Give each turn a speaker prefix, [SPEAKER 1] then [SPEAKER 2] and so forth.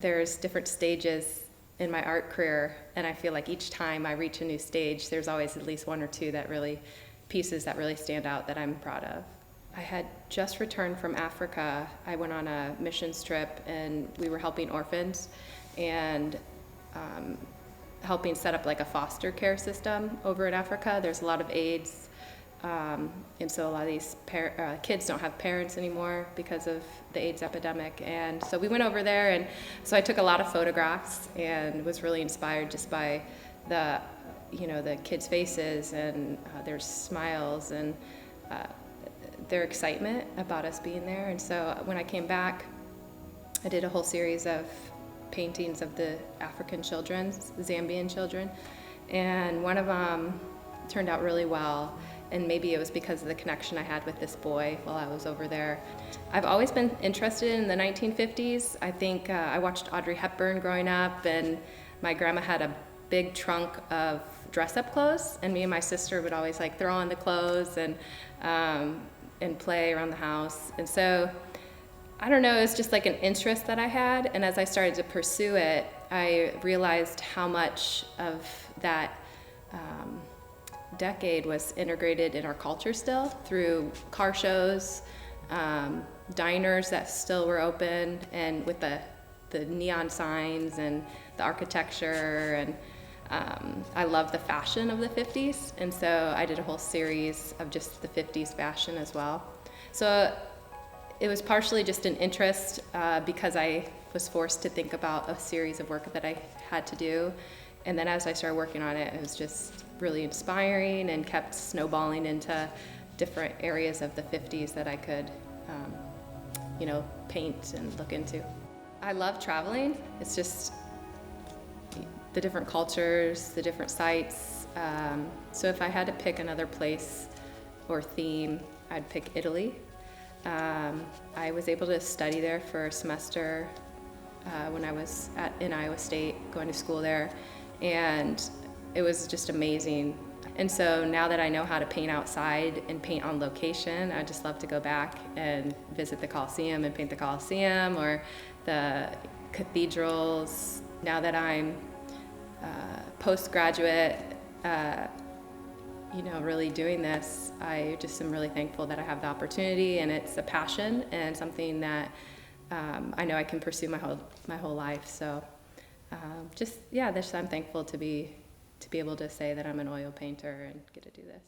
[SPEAKER 1] There's different stages in my art career, and I feel like each time I reach a new stage, there's always at least one or two pieces that really stand out that I'm proud of. I had just returned from Africa. I went on a missions trip, and we were helping orphans and helping set up like a foster care system over in Africa. There's a lot of AIDS, and so a lot of these kids don't have parents anymore because of the AIDS epidemic. And so we went over there, and so I took a lot of photographs and was really inspired just by the kids' faces and their smiles and their excitement about us being there. And so when I came back, I did a whole series of paintings of the African children, Zambian children, and one of them turned out really well. And maybe it was because of the connection I had with this boy while I was over there. I've always been interested in the 1950s. I think I watched Audrey Hepburn growing up, and my grandma had a big trunk of dress-up clothes, and me and my sister would always like throw on the clothes and play around the house. And so, I don't know, it was just like an interest that I had, and as I started to pursue it, I realized how much of that decade was integrated in our culture still through car shows, diners that still were open, and with the neon signs and the architecture. And I love the fashion of the 50s, and so I did a whole series of just the 50s fashion as well. So it was partially just an interest because I was forced to think about a series of work that I had to do. And then as I started working on it, it was just really inspiring and kept snowballing into different areas of the 50s that I could, paint and look into. I love traveling. It's just the different cultures, the different sites. So if I had to pick another place or theme, I'd pick Italy. I was able to study there for a semester when I was in Iowa State, going to school there, and it was just amazing. And so now that I know how to paint outside and paint on location, I just love to go back and visit the Colosseum and paint the Colosseum or the cathedrals. Now that I'm postgraduate, really doing this, I just am really thankful that I have the opportunity, and it's a passion and something that I know I can pursue my whole life. So I'm thankful to be able to say that I'm an oil painter and get to do this.